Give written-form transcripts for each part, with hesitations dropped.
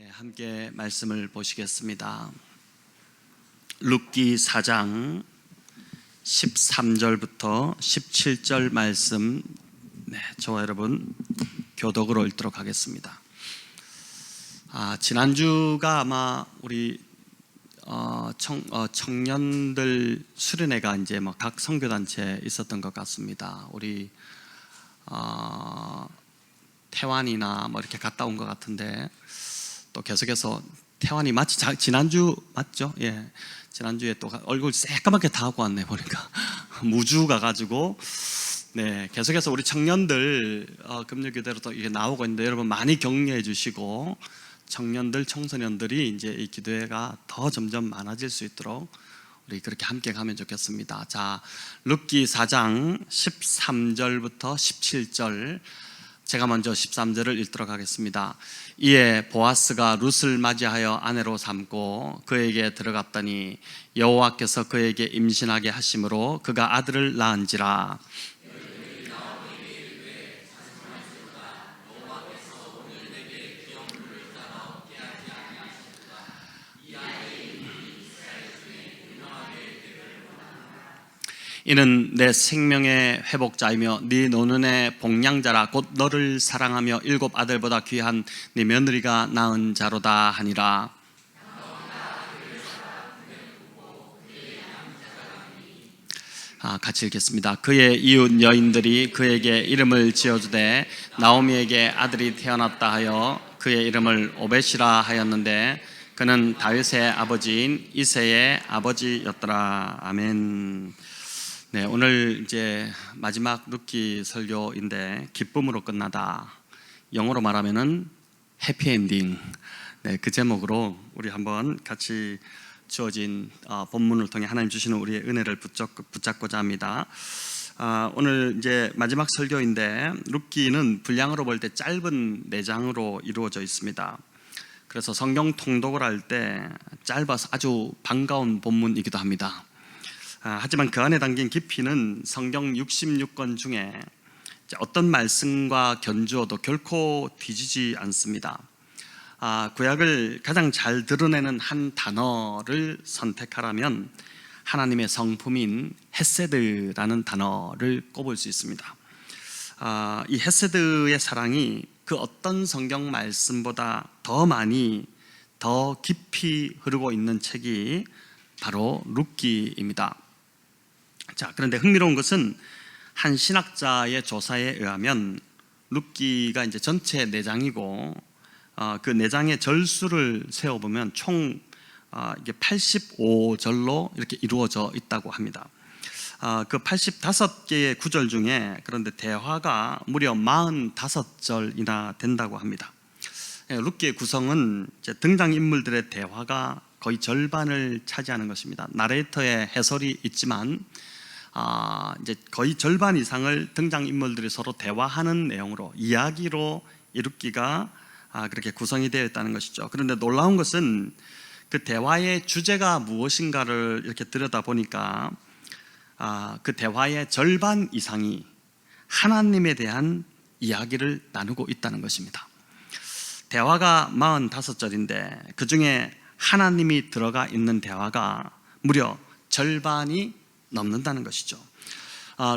네, 함께 말씀을 보시겠습니다. 룻기 4장 13절부터 17절 말씀, 저와 여러분 교독으로 읽도록 하겠습니다. 지난주가 아마 우리 청년들 수련회가 이제 각 선교단체에 있었던 것 같습니다. 우리 태완이나 이렇게 갔다 온 것 같은데, 또 계속해서 태완이 마치 지난주 맞죠? 예, 지난주에 또 얼굴 새까맣게 다 하고 왔네 보니까 무주 가가지고 계속해서 우리 청년들 금요교대로 또 이게 나오고 있는데, 여러분 많이 격려해 주시고 청년들 청소년들이 이제 이 기도회가 더 점점 많아질 수 있도록 우리 그렇게 함께 가면 좋겠습니다. 자, 룻기 4장 13절부터 17절, 제가 먼저 13절을 읽도록 하겠습니다. 이에 보아스가 룻을 맞이하여 아내로 삼고 그에게 들어갔더니 여호와께서 그에게 임신하게 하심으로 그가 아들을 낳은지라. 이는 내 생명의 회복자이며 네 노년의 복량자라. 곧 너를 사랑하며 7 아들보다 귀한 네 며느리가 낳은 자로다 하니라. 같이 읽겠습니다. 그의 이웃 여인들이 그에게 이름을 지어주되 나오미에게 아들이 태어났다 하여 그의 이름을 오벳이라 하였는데 그는 다윗의 아버지인 이새의 아버지였더라. 아멘. 네, 오늘 이제 마지막 룻기 설교인데 기쁨으로 끝나다, 영어로 말하면은 해피엔딩. 그 제목으로 우리 한번 같이 주어진 본문을 통해 하나님 주시는 우리의 은혜를 붙잡고자 합니다. 오늘 이제 마지막 설교인데, 룻기는 분량으로 볼 때 짧은 4장으로 이루어져 있습니다. 그래서 성경 통독을 할 때 짧아서 아주 반가운 본문이기도 합니다. 하지만 그 안에 담긴 깊이는 성경 66권 중에 어떤 말씀과 견주어도 결코 뒤지지 않습니다. 구약을 가장 잘 드러내는 한 단어를 선택하라면 하나님의 성품인 헤세드라는 단어를 꼽을 수 있습니다. 이 헤세드의 사랑이 그 어떤 성경 말씀보다 더 많이, 더 깊이 흐르고 있는 책이 바로 룻기입니다. 자, 그런데 흥미로운 것은 한 신학자의 조사에 의하면 룻기가 이제 전체 4장이고 그 4장의 절수를 세어보면 총 이게 85절로 이렇게 이루어져 있다고 합니다. 그 85개의 구절 중에 그런데 대화가 무려 45절이나 된다고 합니다. 룻기의 구성은 이제 등장인물들의 대화가 거의 절반을 차지하는 것입니다. 나레이터의 해설이 있지만 이제 거의 절반 이상을 등장인물들이 서로 대화하는 내용으로, 이야기로 이 룻기가 그렇게 구성이 되어 있다는 것이죠. 그런데 놀라운 것은 그 대화의 주제가 무엇인가를 이렇게 들여다보니까 그 대화의 절반 이상이 하나님에 대한 이야기를 나누고 있다는 것입니다. 대화가 45절인데 그 중에 하나님이 들어가 있는 대화가 무려 절반이 넘는다는 것이죠.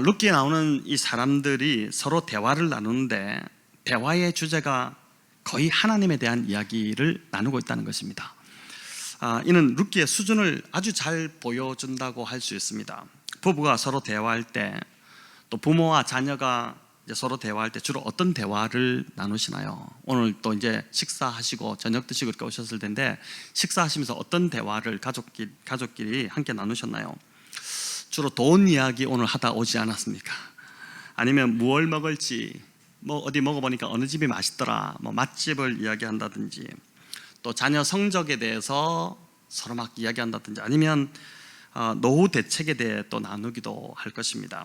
룻기에 나오는 이 사람들이 서로 대화를 나누는데 대화의 주제가 거의 하나님에 대한 이야기를 나누고 있다는 것입니다. 이는 룻기의 수준을 아주 잘 보여준다고 할 수 있습니다. 부부가 서로 대화할 때, 또 부모와 자녀가 이제 서로 대화할 때 주로 어떤 대화를 나누시나요? 오늘 또 이제 식사하시고 저녁 드시고 이렇게 오셨을 텐데, 식사하시면서 어떤 대화를 가족끼리 함께 나누셨나요? 주로 돈 이야기 오늘 하다 오지 않았습니까? 아니면 무얼 먹을지, 어디 먹어보니까 어느 집이 맛있더라, 맛집을 이야기한다든지, 또 자녀 성적에 대해서 서로 막 이야기한다든지, 아니면 노후 대책에 대해 또 나누기도 할 것입니다.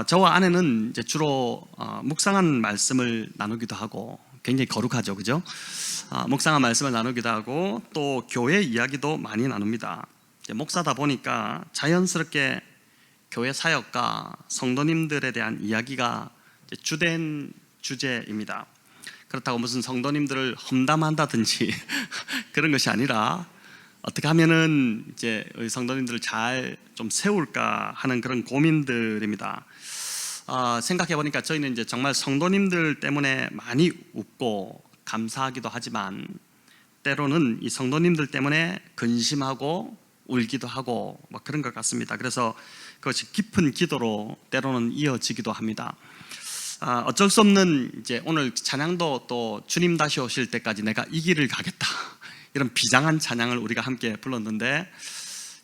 저와 아내는 이제 주로 묵상한 말씀을 나누기도 하고, 굉장히 거룩하죠, 그죠? 묵상한 말씀을 나누기도 하고, 또 교회 이야기도 많이 나눕니다. 목사다 보니까 자연스럽게 교회 사역과 성도님들에 대한 이야기가 주된 주제입니다. 그렇다고 무슨 성도님들을 험담한다든지 그런 것이 아니라 어떻게 하면은 이제 성도님들을 잘 좀 세울까 하는 그런 고민들입니다. 생각해 보니까 저희는 이제 정말 성도님들 때문에 많이 웃고 감사하기도 하지만 때로는 이 성도님들 때문에 근심하고 울기도 하고 뭐 그런 것 같습니다. 그래서 그것이 깊은 기도로 때로는 이어지기도 합니다. 어쩔 수 없는 이제 오늘 찬양도 또 주님 다시 오실 때까지 내가 이 길을 가겠다, 이런 비장한 찬양을 우리가 함께 불렀는데,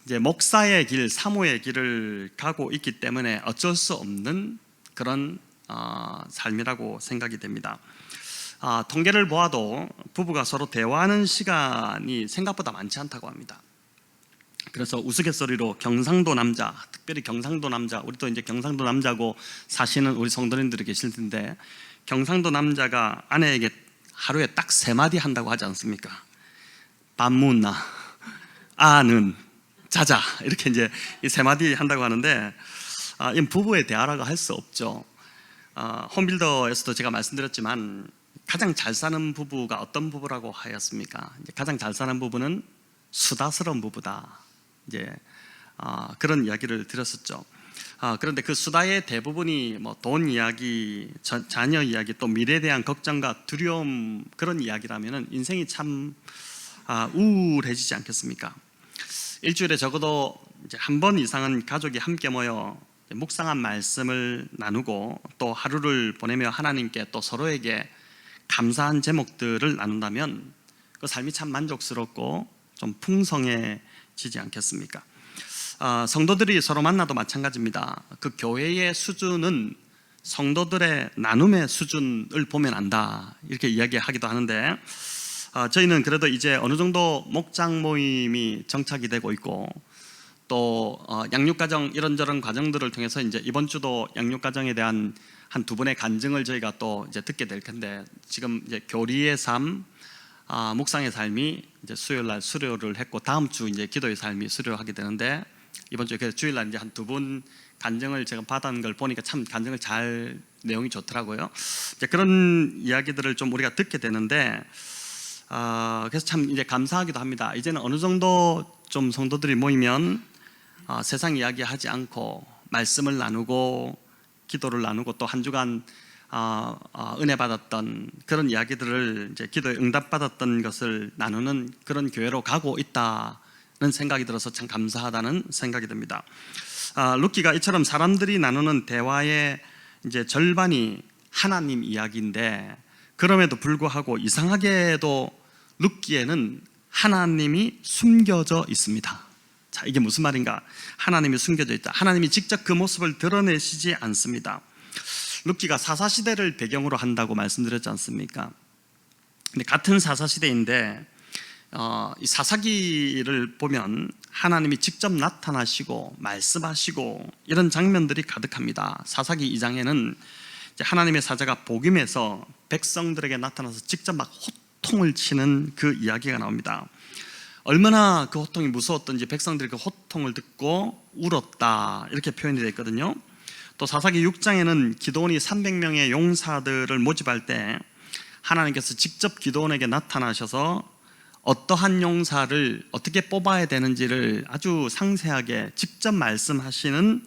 이제 목사의 길, 사모의 길을 가고 있기 때문에 어쩔 수 없는 그런 삶이라고 생각이 됩니다. 통계를 보아도 부부가 서로 대화하는 시간이 생각보다 많지 않다고 합니다. 그래서 우스갯소리로 경상도 남자, 특별히 경상도 남자, 우리 또 이제 경상도 남자고 사시는 우리 성도님들이 계실 텐데, 경상도 남자가 아내에게 하루에 딱 3마디 한다고 하지 않습니까? 밥 묻나, 아는, 자자, 이렇게 이제 이 3마디 한다고 하는데, 이 부부의 대화라고 할 수 없죠. 홈빌더에서도 제가 말씀드렸지만 가장 잘 사는 부부가 어떤 부부라고 하였습니까? 이제 가장 잘 사는 부부는 수다스러운 부부다, 이제 그런 이야기를 드렸었죠. 그런데 그 수다의 대부분이 뭐 돈 이야기, 자녀 이야기, 또 미래에 대한 걱정과 두려움, 그런 이야기라면은 인생이 참 우울해지지 않겠습니까? 일주일에 적어도 한 번 이상은 가족이 함께 모여 묵상한 말씀을 나누고 또 하루를 보내며 하나님께 또 서로에게 감사한 제목들을 나눈다면 그 삶이 참 만족스럽고 좀 풍성해지지 않겠습니까? 성도들이 서로 만나도 마찬가지입니다. 그 교회의 수준은 성도들의 나눔의 수준을 보면 안다, 이렇게 이야기하기도 하는데, 저희는 그래도 이제 어느 정도 목장 모임이 정착이 되고 있고, 또 양육가정 이런저런 과정들을 통해서 이제 이번 주도 양육가정에 대한 한 2분의 간증을 저희가 또 이제 듣게 될 텐데, 지금 이제 교리의 삶, 묵상의 삶이 이제 수요일날 수료를 했고, 다음 주 이제 기도의 삶이 수료하게 되는데, 이번 주에 주일날 이제 한 2분 간증을 제가 받은 걸 보니까 참 간증을 잘, 내용이 좋더라고요. 이제 그런 이야기들을 좀 우리가 듣게 되는데, 그래서 참 이제 감사하기도 합니다. 이제는 어느 정도 좀 성도들이 모이면 세상 이야기하지 않고 말씀을 나누고 기도를 나누고 또 한 주간 은혜 받았던 그런 이야기들을 이제 기도에 응답받았던 것을 나누는 그런 교회로 가고 있다는 생각이 들어서 참 감사하다는 생각이 듭니다. 루키가 이처럼 사람들이 나누는 대화의 이제 절반이 하나님 이야기인데, 그럼에도 불구하고 이상하게도 루키에는 하나님이 숨겨져 있습니다. 자, 이게 무슨 말인가? 하나님이 숨겨져 있다. 하나님이 직접 그 모습을 드러내시지 않습니다. 루키가 사사시대를 배경으로 한다고 말씀드렸지 않습니까? 근데 같은 사사시대인데 이 사사기를 보면 하나님이 직접 나타나시고 말씀하시고 이런 장면들이 가득합니다. 사사기 2장에는 하나님의 사자가 복임해서 백성들에게 나타나서 직접 막 호통을 치는 그 이야기가 나옵니다. 얼마나 그 호통이 무서웠던지 백성들이 그 호통을 듣고 울었다, 이렇게 표현이 되어 있거든요. 또 사사기 6장에는 기드온이 300명의 용사들을 모집할 때 하나님께서 직접 기드온에게 나타나셔서 어떠한 용사를 어떻게 뽑아야 되는지를 아주 상세하게 직접 말씀하시는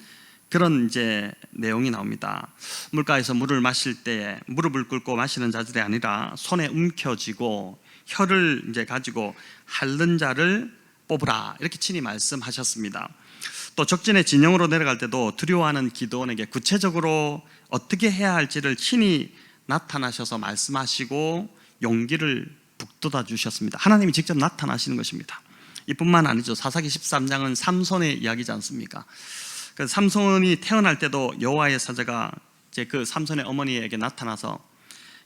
그런 이제 내용이 나옵니다. 물가에서 물을 마실 때 무릎을 꿇고 마시는 자들이 아니라 손에 움켜쥐고 혀를 이제 가지고 핥는 자를 뽑으라, 이렇게 친히 말씀하셨습니다. 또 적진의 진영으로 내려갈 때도 두려워하는 기드온에게 구체적으로 어떻게 해야 할지를 친히 나타나셔서 말씀하시고 용기를 북돋아 주셨습니다. 하나님이 직접 나타나시는 것입니다. 이뿐만 아니죠. 사사기 13장은 삼손의 이야기지 않습니까? 그래서 삼손이 태어날 때도 여호와의 사자가 이제 그 삼손의 어머니에게 나타나서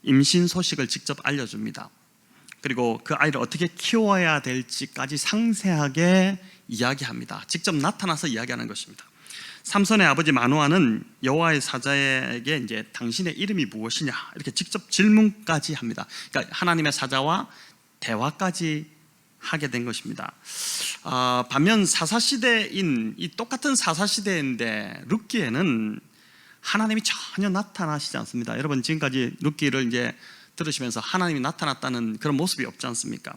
임신 소식을 직접 알려줍니다. 그리고 그 아이를 어떻게 키워야 될지까지 상세하게 이야기합니다. 직접 나타나서 이야기하는 것입니다. 삼손의 아버지 마노아는 여호와의 사자에게 이제 당신의 이름이 무엇이냐, 이렇게 직접 질문까지 합니다. 그러니까 하나님의 사자와 대화까지 하게 된 것입니다. 반면 사사시대인 이 똑같은 사사시대인데 룻기에는 하나님이 전혀 나타나시지 않습니다. 여러분 지금까지 룻기를 이제 들으시면서 하나님이 나타났다는 그런 모습이 없지 않습니까?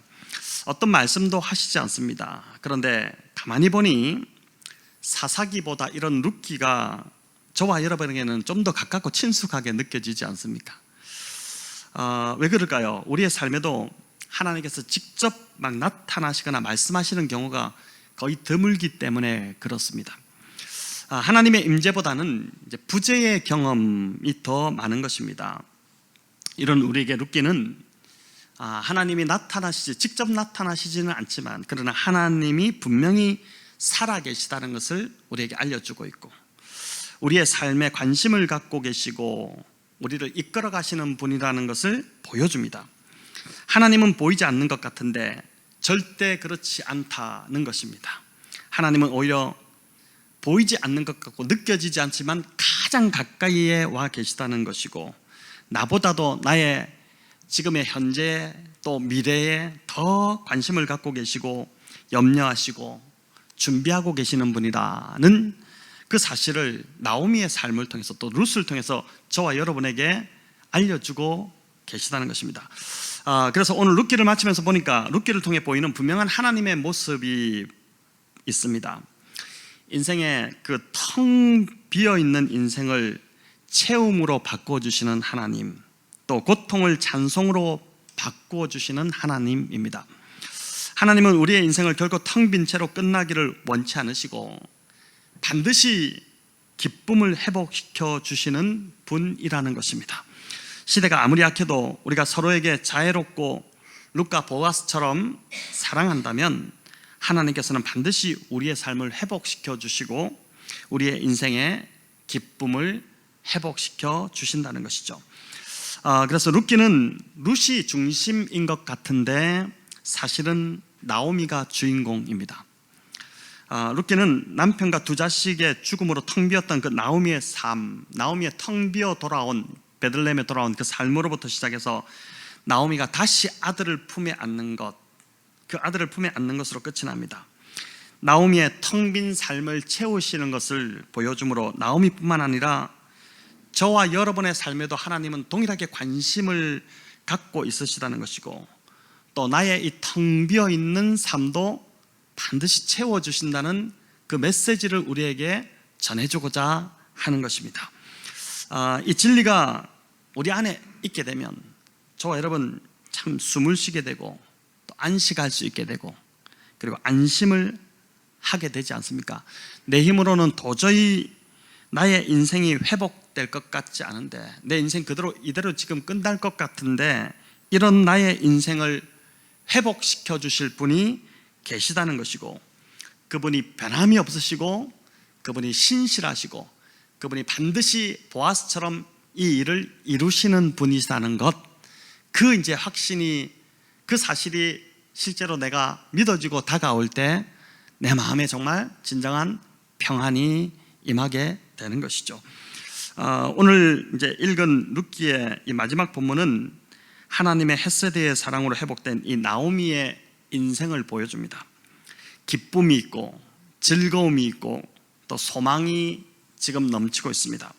어떤 말씀도 하시지 않습니다. 그런데 가만히 보니 사사기보다 이런 룻기가 저와 여러분에게는 좀 더 가깝고 친숙하게 느껴지지 않습니까? 왜 그럴까요? 우리의 삶에도 하나님께서 직접 막 나타나시거나 말씀하시는 경우가 거의 드물기 때문에 그렇습니다. 하나님의 임재보다는 이제 부재의 경험이 더 많은 것입니다. 이런 우리에게 룻기는 하나님이 직접 나타나시지는 않지만 그러나 하나님이 분명히 살아계시다는 것을 우리에게 알려주고 있고, 우리의 삶에 관심을 갖고 계시고 우리를 이끌어 가시는 분이라는 것을 보여줍니다. 하나님은 보이지 않는 것 같은데 절대 그렇지 않다는 것입니다. 하나님은 오히려 보이지 않는 것 같고 느껴지지 않지만 가장 가까이에 와 계시다는 것이고, 나보다도 나의 지금의 현재 또 미래에 더 관심을 갖고 계시고 염려하시고 준비하고 계시는 분이라는 그 사실을 나오미의 삶을 통해서 또 룻을 통해서 저와 여러분에게 알려주고 계시다는 것입니다. 그래서 오늘 룻기를 마치면서 보니까 룻기를 통해 보이는 분명한 하나님의 모습이 있습니다. 인생의 그 텅 비어있는 인생을 채움으로 바꾸어주시는 하나님, 또 고통을 찬송으로 바꾸어주시는 하나님입니다. 하나님은 우리의 인생을 결코 텅 빈 채로 끝나기를 원치 않으시고 반드시 기쁨을 회복시켜 주시는 분이라는 것입니다. 시대가 아무리 약해도 우리가 서로에게 자애롭고 룻과 보아스처럼 사랑한다면 하나님께서는 반드시 우리의 삶을 회복시켜 주시고 우리의 인생의 기쁨을 회복시켜 주신다는 것이죠. 그래서 룻기는 룻이 중심인 것 같은데 사실은 나오미가 주인공입니다. 룻기는 남편과 두 자식의 죽음으로 텅 비었던 그 나오미의 삶, 나오미의 텅 비어 돌아온 베들레헴에 돌아온 그 삶으로부터 시작해서 나오미가 다시 아들을 품에 안는 것, 그 아들을 품에 안는 것으로 끝이 납니다. 나오미의 텅 빈 삶을 채우시는 것을 보여주므로 나오미뿐만 아니라 저와 여러분의 삶에도 하나님은 동일하게 관심을 갖고 있으시다는 것이고, 또 나의 이 텅 비어 있는 삶도 반드시 채워주신다는 그 메시지를 우리에게 전해주고자 하는 것입니다. 이 진리가 우리 안에 있게 되면 저와 여러분 참 숨을 쉬게 되고 또 안식할 수 있게 되고 그리고 안심을 하게 되지 않습니까? 내 힘으로는 도저히 나의 인생이 회복될 것 같지 않은데, 내 인생 이대로 지금 끝날 것 같은데 이런 나의 인생을 회복시켜 주실 분이 계시다는 것이고, 그분이 변함이 없으시고 그분이 신실하시고 그분이 반드시 보아스처럼 이 일을 이루시는 분이시다는 것, 그 이제 확신이, 그 사실이 실제로 내가 믿어지고 다가올 때 내 마음에 정말 진정한 평안이 임하게 되는 것이죠. 오늘 이제 읽은 룻기의 이 마지막 본문은 하나님의 헤세드의 사랑으로 회복된 이 나오미의 인생을 보여줍니다. 기쁨이 있고 즐거움이 있고 또 소망이 지금 넘치고 있습니다.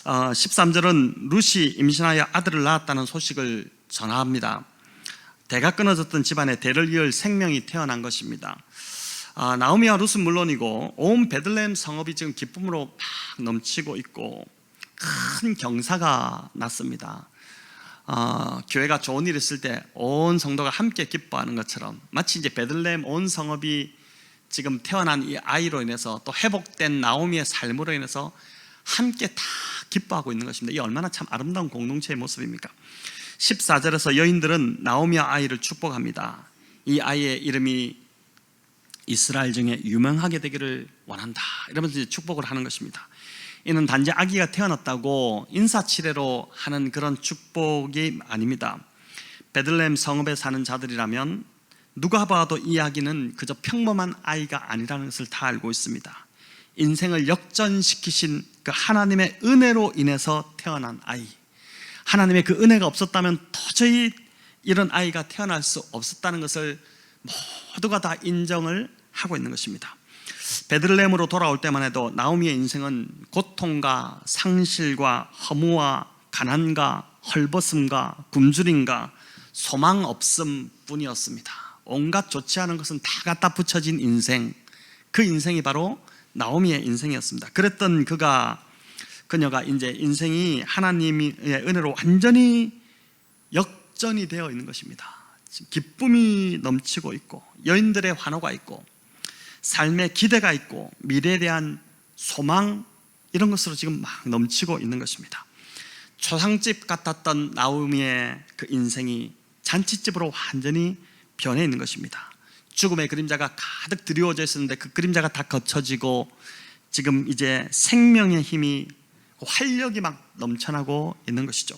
13절은 룻이 임신하여 아들을 낳았다는 소식을 전합니다. 대가 끊어졌던 집안에 대를 이을 생명이 태어난 것입니다. 나오미와 룻은 물론이고 온 베들레헴 성읍이 지금 기쁨으로 막 넘치고 있고 큰 경사가 났습니다. 교회가 좋은 일 있을 때 온 성도가 함께 기뻐하는 것처럼 마치 이제 베들레헴 온 성읍이 지금 태어난 이 아이로 인해서 또 회복된 나오미의 삶으로 인해서 함께 다 기뻐하고 있는 것입니다. 이 얼마나 참 아름다운 공동체의 모습입니까? 14절에서 여인들은 나오미와 아이를 축복합니다. 이 아이의 이름이 이스라엘 중에 유명하게 되기를 원한다, 이러면서 이제 축복을 하는 것입니다. 이는 단지 아기가 태어났다고 인사치레로 하는 그런 축복이 아닙니다. 베들레헴 성읍에 사는 자들이라면 누가 봐도 이 아기는 그저 평범한 아이가 아니라는 것을 다 알고 있습니다. 인생을 역전시키신 그 하나님의 은혜로 인해서 태어난 아이, 하나님의 그 은혜가 없었다면 도저히 이런 아이가 태어날 수 없었다는 것을 모두가 다 인정을 하고 있는 것입니다. 베들레헴으로 돌아올 때만 해도 나오미의 인생은 고통과 상실과 허무와 가난과 헐벗음과 굶주림과 소망 없음 뿐이었습니다. 온갖 좋지 않은 것은 다 갖다 붙여진 인생, 그 인생이 바로 나오미의 인생이었습니다. 그랬던 그녀가 이제 인생이 하나님의 은혜로 완전히 역전이 되어 있는 것입니다. 기쁨이 넘치고 있고 여인들의 환호가 있고 삶의 기대가 있고 미래에 대한 소망, 이런 것으로 지금 막 넘치고 있는 것입니다. 초상집 같았던 나오미의 그 인생이 잔치집으로 완전히 변해 있는 것입니다. 죽음의 그림자가 가득 드리워져 있었는데 그 그림자가 다 거쳐지고 지금 이제 생명의 힘이, 활력이 막 넘쳐나고 있는 것이죠.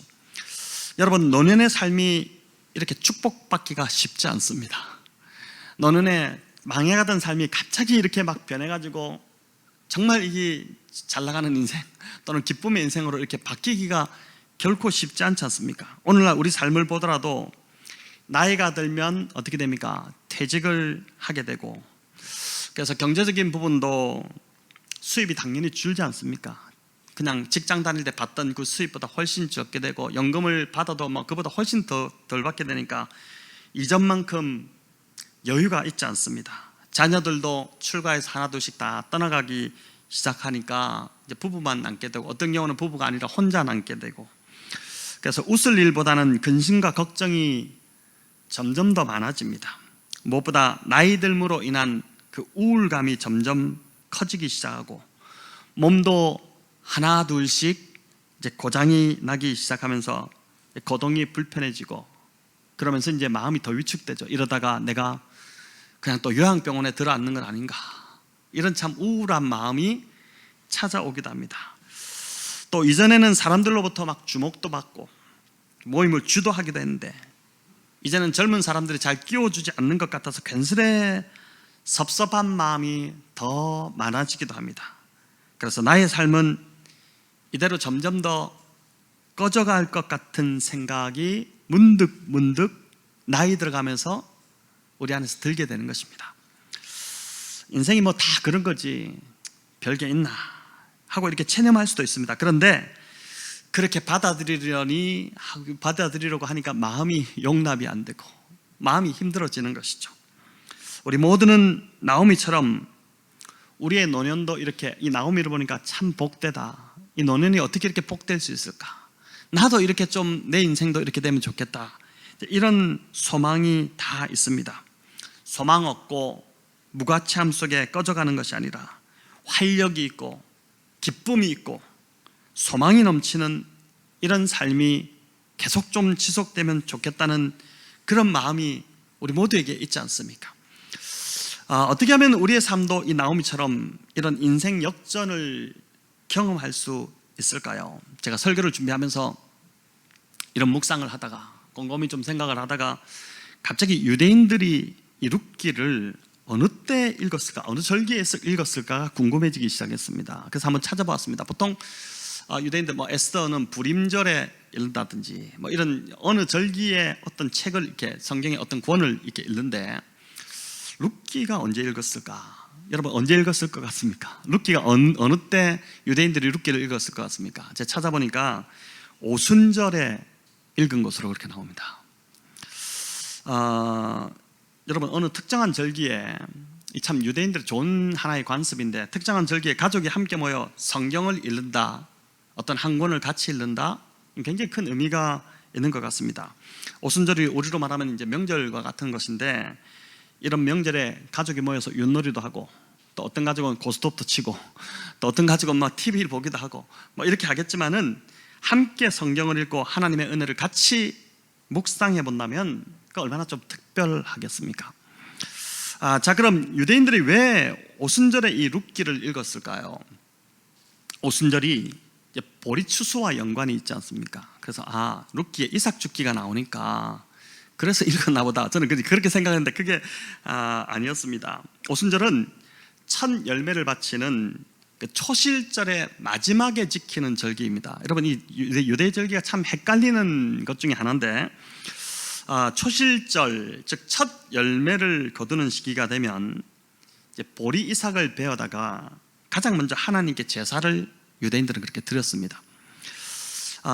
여러분, 노년의 삶이 이렇게 축복받기가 쉽지 않습니다. 노년에 망해가던 삶이 갑자기 이렇게 막 변해가지고 정말 이게 잘 나가는 인생 또는 기쁨의 인생으로 이렇게 바뀌기가 결코 쉽지 않지 않습니까? 오늘날 우리 삶을 보더라도 나이가 들면 어떻게 됩니까? 퇴직을 하게 되고, 그래서 경제적인 부분도 수입이 당연히 줄지 않습니까? 그냥 직장 다닐 때 받던 그 수입보다 훨씬 적게 되고, 연금을 받아도 뭐 그보다 훨씬 덜 받게 되니까 이전만큼 여유가 있지 않습니다. 자녀들도 출가해서 하나둘씩 다 떠나가기 시작하니까 이제 부부만 남게 되고, 어떤 경우는 부부가 아니라 혼자 남게 되고, 그래서 웃을 일보다는 근심과 걱정이 점점 더 많아집니다. 무엇보다 나이 들므로 인한 그 우울감이 점점 커지기 시작하고, 몸도 하나 둘씩 이제 고장이 나기 시작하면서 거동이 불편해지고, 그러면서 이제 마음이 더 위축되죠. 이러다가 내가 그냥 또 요양병원에 들어앉는 건 아닌가, 이런 참 우울한 마음이 찾아오기도 합니다. 또 이전에는 사람들로부터 막 주목도 받고 모임을 주도하기도 했는데, 이제는 젊은 사람들이 잘 끼워주지 않는 것 같아서 괜스레 섭섭한 마음이 더 많아지기도 합니다. 그래서 나의 삶은 이대로 점점 더 꺼져갈 것 같은 생각이 문득 나이 들어가면서 우리 안에서 들게 되는 것입니다. 인생이 뭐 다 그런 거지 별게 있나 하고 이렇게 체념할 수도 있습니다. 그런데 그렇게 받아들이려고 하니까 마음이 용납이 안 되고 마음이 힘들어지는 것이죠. 우리 모두는 나오미처럼 우리의 노년도 이렇게, 이 나오미를 보니까 참 복되다, 이 노년이 어떻게 이렇게 복될 수 있을까, 나도 이렇게 좀 내 인생도 이렇게 되면 좋겠다, 이런 소망이 다 있습니다. 소망 없고 무가치함 속에 꺼져가는 것이 아니라 활력이 있고 기쁨이 있고 소망이 넘치는 이런 삶이 계속 좀 지속되면 좋겠다는 그런 마음이 우리 모두에게 있지 않습니까? 어떻게 하면 우리의 삶도 이 나오미처럼 이런 인생 역전을 경험할 수 있을까요? 제가 설교를 준비하면서 이런 묵상을 하다가 곰곰이 좀 생각을 하다가 갑자기 유대인들이 이 룻기를 어느 때 읽었을까, 어느 절기에서 읽었을까 궁금해지기 시작했습니다. 그래서 한번 찾아보았습니다. 보통 유대인들 뭐 에스더는 불임절에 읽는다든지 뭐 이런 어느 절기에 어떤 책을 이렇게 성경의 어떤 구원을 이렇게 읽는데, 룻기가 언제 읽었을까? 여러분 언제 읽었을 것 같습니까? 룻기가 어느 때 유대인들이 룻기를 읽었을 것 같습니까? 제가 찾아보니까 오순절에 읽은 것으로 그렇게 나옵니다. 여러분 어느 특정한 절기에, 참 유대인들의 좋은 하나의 관습인데, 특정한 절기에 가족이 함께 모여 성경을 읽는다, 어떤 한 권을 같이 읽는다, 굉장히 큰 의미가 있는 것 같습니다. 오순절이 우리로 말하면 이제 명절과 같은 것인데, 이런 명절에 가족이 모여서 윷놀이도 하고, 또 어떤 가족은 고스톱도 치고, 또 어떤 가족은 막 TV를 보기도 하고 뭐 이렇게 하겠지만은, 함께 성경을 읽고 하나님의 은혜를 같이 묵상해 본다면 그 얼마나 좀 특별하겠습니까? 자, 그럼 유대인들이 왜 오순절에 이 룻기를 읽었을까요? 오순절이 보리 추수와 연관이 있지 않습니까? 그래서 룻기에 이삭 죽기가 나오니까 그래서 읽었나 보다, 저는 그렇게 생각했는데 그게 아니었습니다. 오순절은 첫 열매를 바치는 초실절의 마지막에 지키는 절기입니다. 여러분 이 유대 절기가 참 헷갈리는 것 중에 하나인데, 초실절, 즉 첫 열매를 거두는 시기가 되면 이제 보리 이삭을 베어다가 가장 먼저 하나님께 제사를 유대인들은 그렇게 드렸습니다.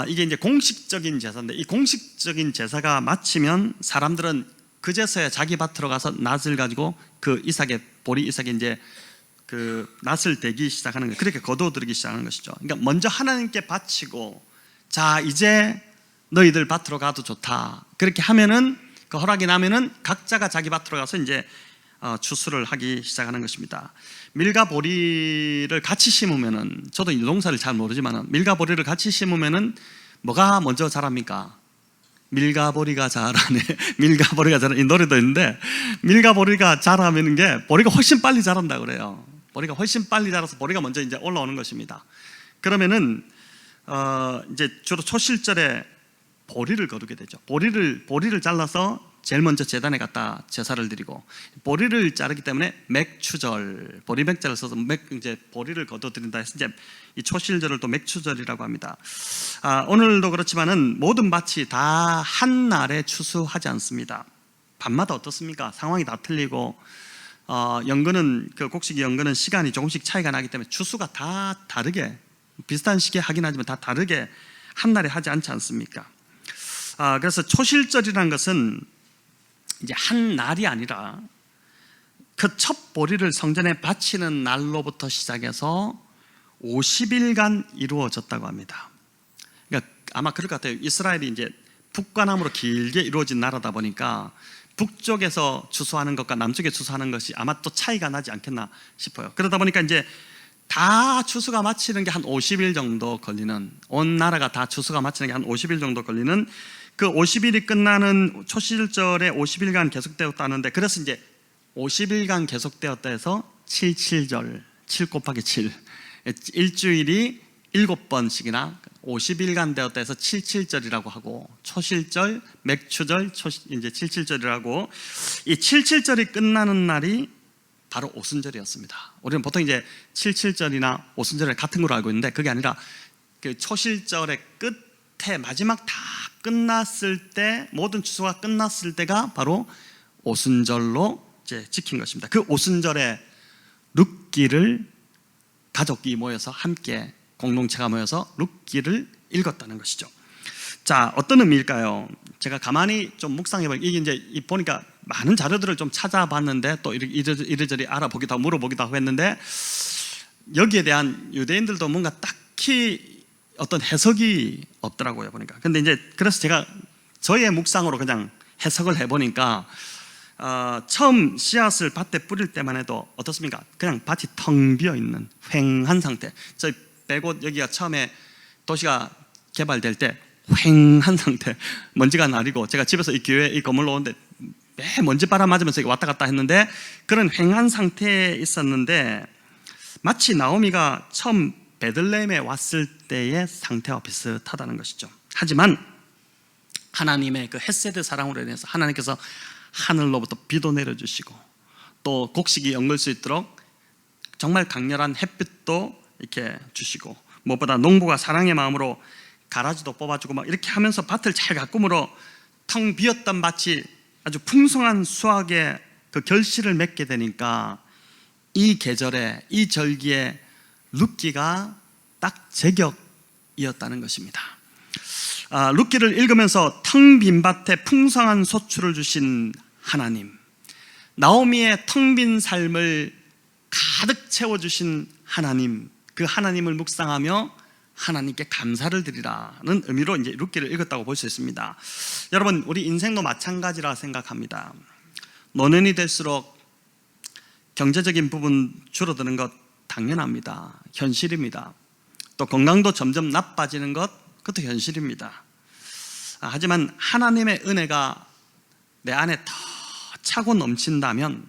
이게 이제 공식적인 제사인데, 이 공식적인 제사가 마치면 사람들은 그제서야 자기 밭으로 가서 낫을 가지고 그 이삭의 보리 이삭이 이제 그 낫을 대기 시작하는 거예요. 그렇게 거두어들이기 시작하는 것이죠. 그러니까 먼저 하나님께 바치고, 자 이제 너희들 밭으로 가도 좋다, 그렇게 하면은, 그 허락이 나면은 각자가 자기 밭으로 가서 이제 추수를 하기 시작하는 것입니다. 밀과 보리를 같이 심으면은, 저도 이 농사를 잘 모르지만은 밀과 보리를 같이 심으면은 뭐가 먼저 자랍니까? 밀과 보리가 자라네. 밀과 보리가 자라, 이 노래도 있는데, 밀과 보리가 자라는 게 보리가 훨씬 빨리 자란다 그래요. 보리가 훨씬 빨리 자라서 보리가 먼저 이제 올라오는 것입니다. 그러면은 이제 주로 초실절에 보리를 거두게 되죠. 보리를 잘라서 제일 먼저 제단에 갖다 제사를 드리고, 보리를 자르기 때문에 맥추절, 보리맥자를 써서 이제 보리를 거둬들인다 해서 이제 이 초실절을 또 맥추절이라고 합니다. 오늘도 그렇지만은 모든 밭이 다 한 날에 추수하지 않습니다. 밤마다 어떻습니까? 상황이 다 틀리고, 연근은, 그 곡식이 연근은 시간이 조금씩 차이가 나기 때문에 추수가 다 다르게, 비슷한 시기에 하긴 하지만 다 다르게 한 날에 하지 않지 않습니까? 그래서 초실절이라는 것은 이제 한 날이 아니라 그 첫 보리를 성전에 바치는 날로부터 시작해서 50일간 이루어졌다고 합니다. 그러니까 아마 그럴 것 같아요. 이스라엘이 이제 북과 남으로 길게 이루어진 나라다 보니까 북쪽에서 추수하는 것과 남쪽에 추수하는 것이 아마 또 차이가 나지 않겠나 싶어요. 그러다 보니까 이제 다 추수가 마치는 게 한 50일 정도 걸리는, 온 나라가 다 추수가 마치는 게 한 50일 정도 걸리는, 그 50일이 끝나는 초실절에 50일간 계속되었다는데, 그래서 이제 50일간 계속되었다 해서 77절, 7 곱하기 7, 일주일이 7번씩이나 50일간 되었다 해서 77절이라고 하고, 초실절, 맥추절, 이제 77절이라고, 이 77절이 끝나는 날이 바로 오순절이었습니다. 우리는 보통 이제 77절이나 오순절을 같은 걸로 알고 있는데, 그게 아니라 그 초실절의 끝에 마지막 다 끝났을 때, 모든 추수가 끝났을 때가 바로 오순절로 이제 지킨 것입니다. 그 오순절에 룻기를 가족이 모여서 함께, 공동체가 모여서 룻기를 읽었다는 것이죠. 자, 어떤 의미일까요? 제가 가만히 좀 묵상해보니까, 이게 이제 보니까 많은 자료들을 좀 찾아봤는데, 또 이리저리 알아보기도 하고 물어보기도 하고 했는데, 여기에 대한 유대인들도 뭔가 딱히 어떤 해석이 없더라고요, 보니까. 근데 이제 그래서 제가 저의 묵상으로 그냥 해석을 해보니까, 처음 씨앗을 밭에 뿌릴 때만 해도 어떻습니까? 그냥 밭이 텅 비어 있는 휑한 상태. 저희 빼고 여기가 처음에 도시가 개발될 때 휑한 상태, 먼지가 나리고, 제가 집에서 이 교회 이 건물로 오는데 매 먼지 바람 맞으면서 왔다 갔다 했는데, 그런 휑한 상태에 있었는데, 마치 나오미가 처음 베들레헴에 왔을 때의 상태와 비슷하다는 것이죠. 하지만 하나님의 그 헤세드 사랑으로 인해서 하나님께서 하늘로부터 비도 내려주시고, 또 곡식이 엉글 수 있도록 정말 강렬한 햇빛도 이렇게 주시고, 무엇보다 농부가 사랑의 마음으로 가라지도 뽑아주고 막 이렇게 하면서 밭을 잘 가꾸므로 텅 비었던 밭이 아주 풍성한 수확의 그 결실을 맺게 되니까, 이 계절에, 이 절기에 룻기가 딱 제격이었다는 것입니다. 룻기를 읽으면서 텅 빈 밭에 풍성한 소출을 주신 하나님, 나오미의 텅 빈 삶을 가득 채워주신 하나님, 그 하나님을 묵상하며 하나님께 감사를 드리라는 의미로 이제 룻기를 읽었다고 볼 수 있습니다. 여러분, 우리 인생도 마찬가지라 생각합니다. 노년이 될수록 경제적인 부분 줄어드는 것 당연합니다. 현실입니다. 또 건강도 점점 나빠지는 것, 그것도 현실입니다. 하지만 하나님의 은혜가 내 안에 더 차고 넘친다면,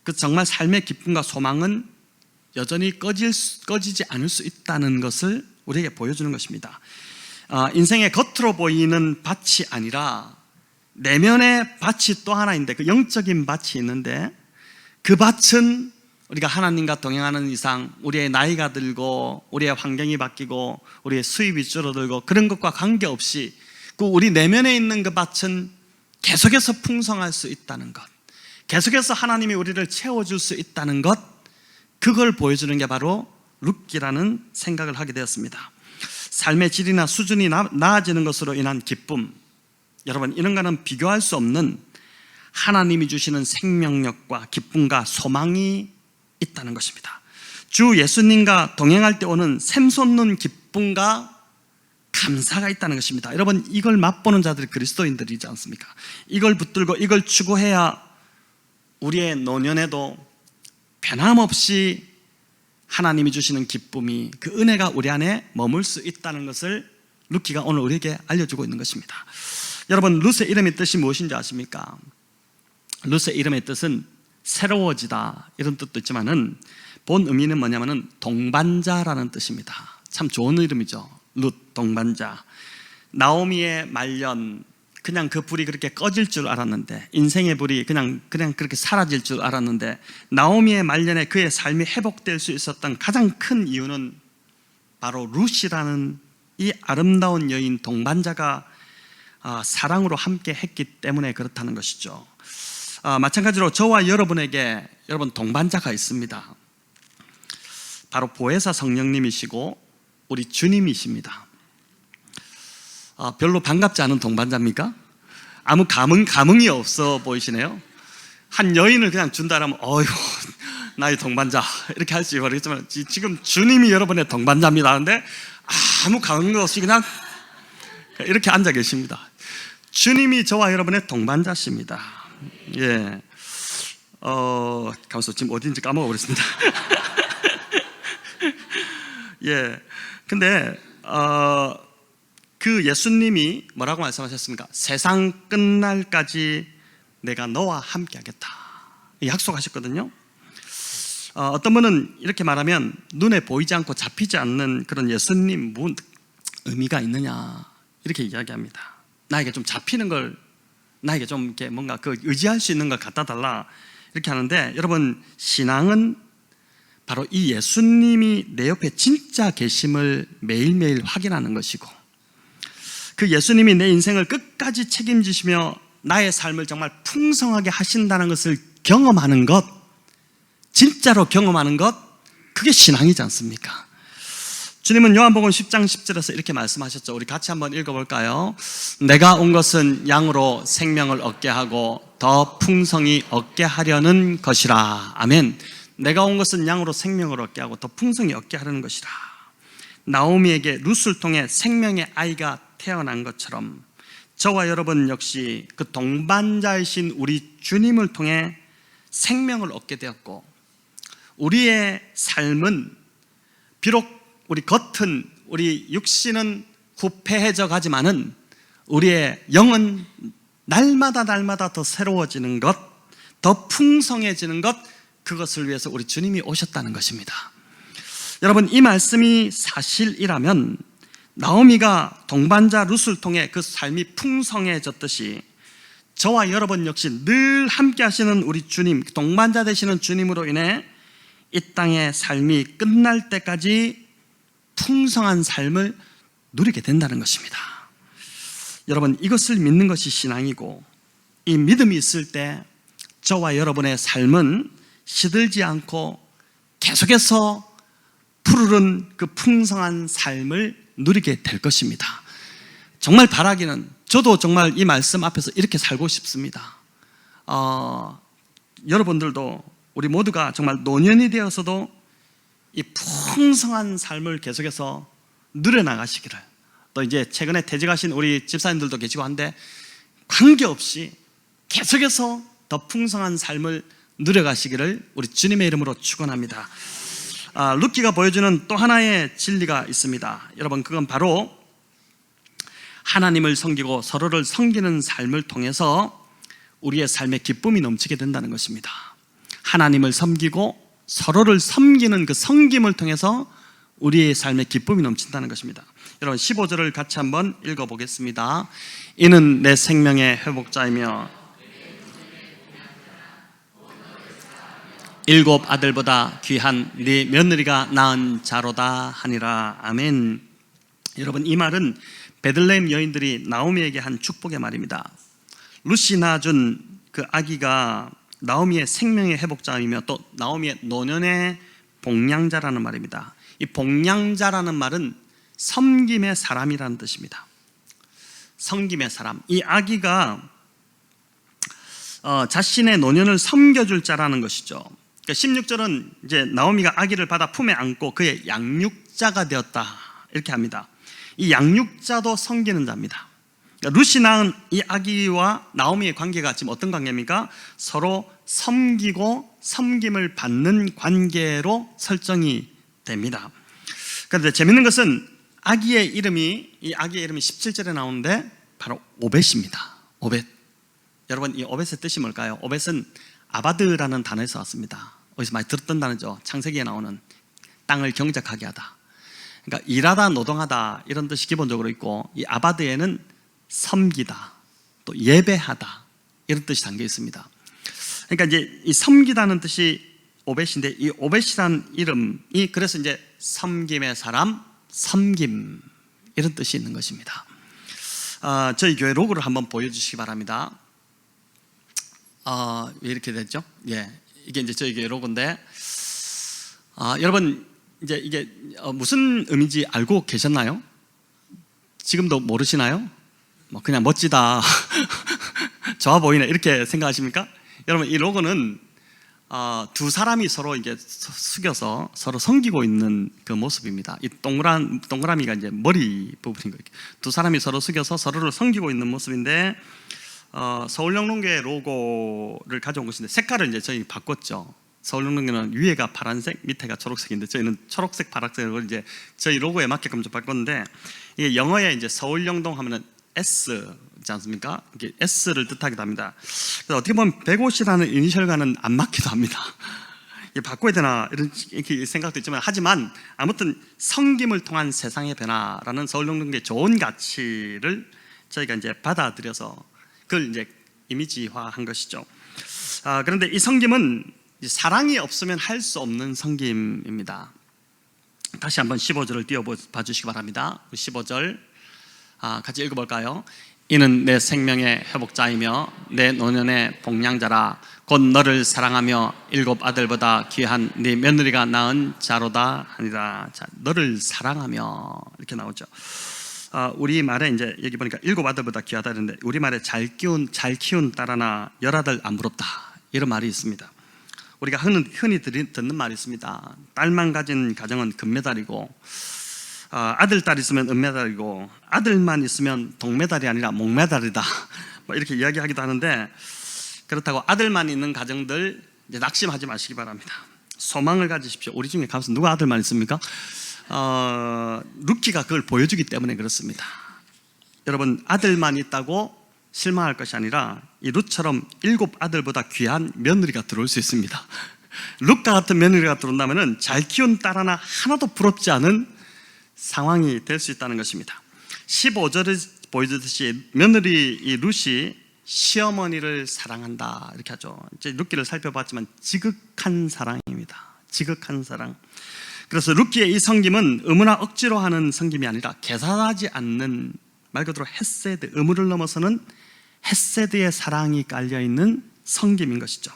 그 정말 삶의 기쁨과 소망은 여전히 꺼지지 않을 수 있다는 것을 우리에게 보여주는 것입니다. 인생의 겉으로 보이는 밭이 아니라 내면의 밭이 또 하나 있는데, 그 영적인 밭이 있는데, 그 밭은 우리가 하나님과 동행하는 이상 우리의 나이가 들고 우리의 환경이 바뀌고 우리의 수입이 줄어들고 그런 것과 관계없이 그 우리 내면에 있는 그 밭은 계속해서 풍성할 수 있다는 것, 계속해서 하나님이 우리를 채워줄 수 있다는 것, 그걸 보여주는 게 바로 룻기라는 생각을 하게 되었습니다. 삶의 질이나 수준이 나아지는 것으로 인한 기쁨, 여러분 이런 거는 비교할 수 없는 하나님이 주시는 생명력과 기쁨과 소망이 있다는 것입니다. 주 예수님과 동행할 때 오는 샘솟는 기쁨과 감사가 있다는 것입니다. 여러분 이걸 맛보는 자들이 그리스도인들이지 않습니까? 이걸 붙들고 이걸 추구해야 우리의 노년에도 변함없이 하나님이 주시는 기쁨이, 그 은혜가 우리 안에 머물 수 있다는 것을 루키가 오늘 우리에게 알려주고 있는 것입니다. 여러분 룻의 이름의 뜻이 무엇인지 아십니까? 룻의 이름의 뜻은 새로워지다 이런 뜻도 있지만은 본 의미는 뭐냐면은 동반자라는 뜻입니다. 참 좋은 이름이죠. 룻, 동반자. 나오미의 말년, 그냥 그 불이 그렇게 꺼질 줄 알았는데, 인생의 불이 그냥 그렇게 사라질 줄 알았는데, 나오미의 말년에 그의 삶이 회복될 수 있었던 가장 큰 이유는 바로 룻이라는 이 아름다운 여인 동반자가 사랑으로 함께 했기 때문에 그렇다는 것이죠. 마찬가지로 저와 여러분에게 여러분 동반자가 있습니다. 바로 보혜사 성령님이시고 우리 주님이십니다. 별로 반갑지 않은 동반자입니까? 아무 감흥이 없어 보이시네요. 한 여인을 그냥 준다라면 어휴 나의 동반자 이렇게 할지 모르겠지만 지금 주님이 여러분의 동반자입니다. 그런데 아무 감흥도 없이 그냥 이렇게 앉아 계십니다. 주님이 저와 여러분의 동반자십니다. 예, 가만있어 지금 어딘지 까먹어버렸습니다. 예, 근데 그 예수님이 뭐라고 말씀하셨습니까? 세상 끝날까지 내가 너와 함께 하겠다 약속하셨거든요. 어떤 분은 이렇게 말하면 눈에 보이지 않고 잡히지 않는 그런 예수님 무슨 의미가 있느냐 이렇게 이야기합니다. 나에게 좀 잡히는 걸, 나에게 좀 이렇게 뭔가 그 의지할 수 있는 걸 갖다 달라 이렇게 하는데, 여러분 신앙은 바로 이 예수님이 내 옆에 진짜 계심을 매일매일 확인하는 것이고, 그 예수님이 내 인생을 끝까지 책임지시며 나의 삶을 정말 풍성하게 하신다는 것을 경험하는 것, 진짜로 경험하는 것, 그게 신앙이지 않습니까? 주님은 요한복음 10장 10절에서 이렇게 말씀하셨죠. 우리 같이 한번 읽어볼까요? 내가 온 것은 양으로 생명을 얻게 하고 더 풍성히 얻게 하려는 것이라. 아멘. 내가 온 것은 양으로 생명을 얻게 하고 더 풍성히 얻게 하려는 것이라. 나오미에게 룻을 통해 생명의 아이가 태어난 것처럼 저와 여러분 역시 그 동반자이신 우리 주님을 통해 생명을 얻게 되었고, 우리의 삶은 비록 우리 겉은, 우리 육신은 후패해져 가지만은 우리의 영은 날마다 더 새로워지는 것, 더 풍성해지는 것, 그것을 위해서 우리 주님이 오셨다는 것입니다. 여러분 이 말씀이 사실이라면 나오미가 동반자 룻을 통해 그 삶이 풍성해졌듯이 저와 여러분 역시 늘 함께 하시는 우리 주님, 동반자 되시는 주님으로 인해 이 땅의 삶이 끝날 때까지 풍성한 삶을 누리게 된다는 것입니다. 여러분 이것을 믿는 것이 신앙이고, 이 믿음이 있을 때 저와 여러분의 삶은 시들지 않고 계속해서 푸르른 그 풍성한 삶을 누리게 될 것입니다. 정말 바라기는, 저도 정말 이 말씀 앞에서 이렇게 살고 싶습니다. 여러분들도 우리 모두가 정말 노년이 되어서도 이 풍성한 삶을 계속해서 누려나가시기를, 또 이제 최근에 퇴직하신 우리 집사님들도 계시고 한데 관계없이 계속해서 더 풍성한 삶을 누려가시기를 우리 주님의 이름으로 축원합니다. 루키가 보여주는 또 하나의 진리가 있습니다. 여러분 그건 바로 하나님을 섬기고 서로를 섬기는 삶을 통해서 우리의 삶에 기쁨이 넘치게 된다는 것입니다. 하나님을 섬기고 서로를 섬기는 그 섬김을 통해서 우리의 삶에 기쁨이 넘친다는 것입니다. 여러분 15절을 같이 한번 읽어보겠습니다. 이는 내 생명의 회복자이며 일곱 아들보다 귀한 네 며느리가 낳은 자로다 하니라. 아멘. 여러분 이 말은 베들레헴 여인들이 나오미에게 한 축복의 말입니다. 룻이 낳아준 그 아기가 나오미의 생명의 회복자이며 또 나오미의 노년의 복량자라는 말입니다. 이 복량자라는 말은 섬김의 사람이라는 뜻입니다. 섬김의 사람. 이 아기가 자신의 노년을 섬겨줄 자라는 것이죠. 그러니까 16절은 이제 나오미가 아기를 받아 품에 안고 그의 양육자가 되었다 이렇게 합니다. 이 양육자도 섬기는 자입니다. 그러니까 룻이 낳은 이 아기와 나오미의 관계가 지금 어떤 관계입니까? 서로 섬기고 섬김을 받는 관계로 설정이 됩니다. 그런데 재밌는 것은 이 아기의 이름이 17절에 나오는데 바로 오벳입니다. 오벳. 여러분, 이 오벳의 뜻이 뭘까요? 오벳은 아바드라는 단어에서 왔습니다. 어디서 많이 들었던 단어죠. 창세기에 나오는 땅을 경작하게 하다. 그러니까 일하다, 노동하다 이런 뜻이 기본적으로 있고, 이 아바드에는 섬기다, 또 예배하다 이런 뜻이 담겨 있습니다. 그러니까 이제 이 섬기다는 뜻이 오벳인데, 이 오벳이라는 이름이 그래서 이제 섬김의 사람, 섬김 이런 뜻이 있는 것입니다. 저희 교회 로고를 한번 보여주시기 바랍니다. 왜 이렇게 됐죠? 예, 이게 이제 저희 교회 로고인데, 여러분 이제 이게 무슨 의미인지 알고 계셨나요? 지금도 모르시나요? 뭐 그냥 멋지다, 좋아 보이네 이렇게 생각하십니까? 여러분, 이 로고는 두 사람이 서로 이제 숙여서 서로 섬기고 있는 그 모습입니다. 이 동그라미가 이제 머리 부분인 거예요. 두 사람이 서로 숙여서 서로를 섬기고 있는 모습인데, 서울영농교회 로고를 가져온 것인데 색깔을 이제 저희 바꿨죠. 서울영농교는 위에가 파란색, 밑에가 초록색인데 저희는 초록색, 파란색으로 이제 저희 로고에 맞게끔 좀 바꿨는데, 이게 영어에 이제 서울영동 하면은 S지 않습니까? 이게 S를 뜻하기도 합니다. 그래서 어떻게 보면 150이라는 이니셜과는 안 맞기도 합니다. 이게 바꿔야 되나 이렇게 생각도 있지만, 하지만 아무튼 섬김을 통한 세상의 변화라는 서울영동교의 좋은 가치를 저희가 이제 받아들여서 그걸 이제 이미지화한 것이죠. 그런데 이 섬김은 사랑이 없으면 할 수 없는 섬김입니다. 다시 한번 15절을 띄워봐 주시기 바랍니다. 15절 같이 읽어볼까요? 이는 내 생명의 회복자이며 내 노년의 복량자라. 곧 너를 사랑하며 7 아들보다 귀한 네 며느리가 낳은 자로다 하니라. 자, 너를 사랑하며 이렇게 나오죠. 우리말에 이제 여기 보니까 7 아들보다 귀하다 그러는데, 우리말에 잘 키운 딸 하나 10아들 안 부럽다 이런 말이 있습니다. 우리가 흔히 듣는 말이 있습니다. 딸만 가진 가정은 금메달이고, 아들, 딸 있으면 은메달이고, 아들만 있으면 동메달이 아니라 목메달이다 뭐 이렇게 이야기하기도 하는데, 그렇다고 아들만 있는 가정들 이제 낙심하지 마시기 바랍니다. 소망을 가지십시오. 우리 중에 가서 누가 아들만 있습니까? 루키가 그걸 보여주기 때문에 그렇습니다. 여러분, 아들만 있다고 실망할 것이 아니라 이 룻처럼 7 아들보다 귀한 며느리가 들어올 수 있습니다. 룻과 같은 며느리가 들어온다면 잘 키운 딸 하나도 부럽지 않은 상황이 될 수 있다는 것입니다. 15절에 보여주듯이 며느리 이 룻이 시어머니를 사랑한다 이렇게 하죠. 이제 룻기를 살펴봤지만 지극한 사랑입니다. 지극한 사랑. 그래서 룻기의 이 섬김은 의무나 억지로 하는 섬김이 아니라 계산하지 않는, 말 그대로 헤세드, 의무를 넘어서는 헤세드의 사랑이 깔려있는 섬김인 것이죠.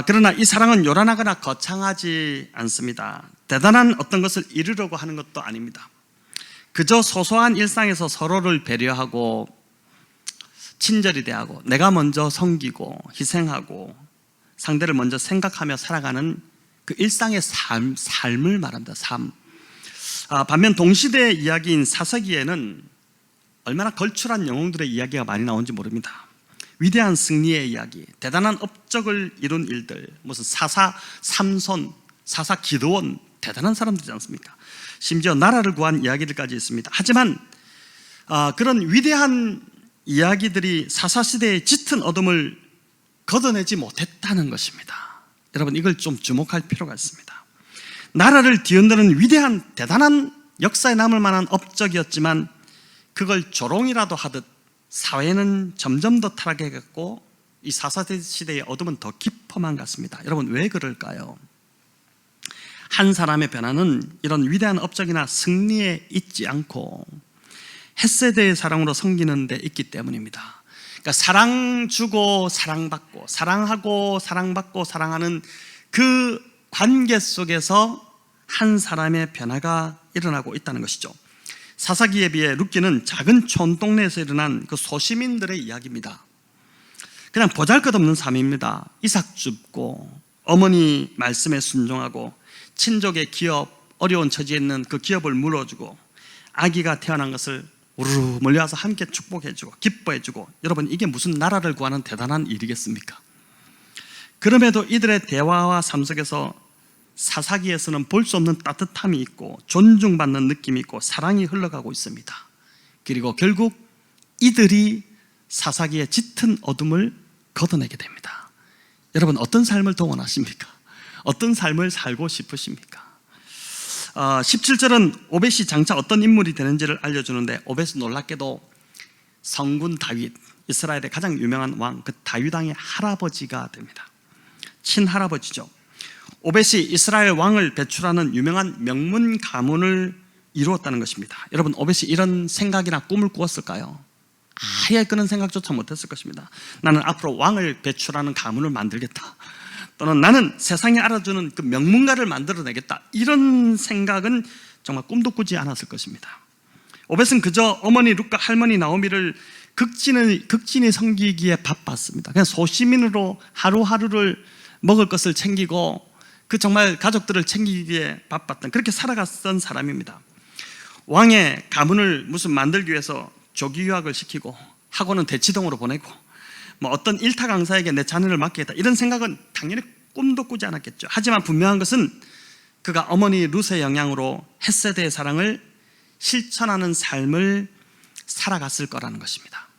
그러나 이 사랑은 요란하거나 거창하지 않습니다. 대단한 어떤 것을 이루려고 하는 것도 아닙니다. 그저 소소한 일상에서 서로를 배려하고 친절히 대하고 내가 먼저 섬기고 희생하고 상대를 먼저 생각하며 살아가는 그 일상의 삶을 말합니다. 삶. 반면 동시대의 이야기인 사사기에는 얼마나 걸출한 영웅들의 이야기가 많이 나온지 모릅니다. 위대한 승리의 이야기, 대단한 업적을 이룬 일들, 무슨 사사 삼손, 사사 기드온, 대단한 사람들이지 않습니까? 심지어 나라를 구한 이야기들까지 있습니다. 하지만 그런 위대한 이야기들이 사사시대의 짙은 어둠을 걷어내지 못했다는 것입니다. 여러분, 이걸 좀 주목할 필요가 있습니다. 나라를 뒤흔드는 위대한 대단한 역사에 남을 만한 업적이었지만 그걸 조롱이라도 하듯 사회는 점점 더 타락해갔고 이 사사시대의 어둠은 더 깊어만 갔습니다. 여러분, 왜 그럴까요? 한 사람의 변화는 이런 위대한 업적이나 승리에 있지 않고 헤세드의 사랑으로 섬기는 데 있기 때문입니다. 그러니까 사랑 주고 사랑받고, 사랑하고 사랑받고 사랑하는 그 관계 속에서 한 사람의 변화가 일어나고 있다는 것이죠. 사사기에 비해 룻기는 작은 촌동네에서 일어난 그 소시민들의 이야기입니다. 그냥 보잘것없는 삶입니다. 이삭 줍고 어머니 말씀에 순종하고 친족의 기업, 어려운 처지에 있는 그 기업을 물어주고 아기가 태어난 것을 우르르 몰려와서 함께 축복해주고 기뻐해주고, 여러분 이게 무슨 나라를 구하는 대단한 일이겠습니까? 그럼에도 이들의 대화와 삶 속에서 사사기에서는 볼 수 없는 따뜻함이 있고 존중받는 느낌이 있고 사랑이 흘러가고 있습니다. 그리고 결국 이들이 사사기의 짙은 어둠을 걷어내게 됩니다. 여러분 어떤 삶을 더 원하십니까? 어떤 삶을 살고 싶으십니까? 17절은 오벳이 장차 어떤 인물이 되는지를 알려주는데, 오벳은 놀랍게도 성군 다윗, 이스라엘의 가장 유명한 왕, 그 다윗 왕의 할아버지가 됩니다. 친할아버지죠. 오벳이 이스라엘 왕을 배출하는 유명한 명문 가문을 이루었다는 것입니다. 여러분 오벳이 이런 생각이나 꿈을 꾸었을까요? 아예 그런 생각조차 못했을 것입니다. 나는 앞으로 왕을 배출하는 가문을 만들겠다, 또는 나는 세상에 알아주는 그 명문가를 만들어내겠다, 이런 생각은 정말 꿈도 꾸지 않았을 것입니다. 오벳은 그저 어머니 룻과 할머니 나오미를 극진히 섬기기에 바빴습니다. 그냥 소시민으로 하루하루를 먹을 것을 챙기고 그 정말 가족들을 챙기기에 바빴던, 그렇게 살아갔던 사람입니다. 왕의 가문을 무슨 만들기 위해서 조기 유학을 시키고 학원은 대치동으로 보내고 어떤 일타 강사에게 내 자녀를 맡기겠다, 이런 생각은 당연히 꿈도 꾸지 않았겠죠. 하지만 분명한 것은 그가 어머니 룻의 영향으로 헷세대의 사랑을 실천하는 삶을 살아갔을 거라는 것입니다.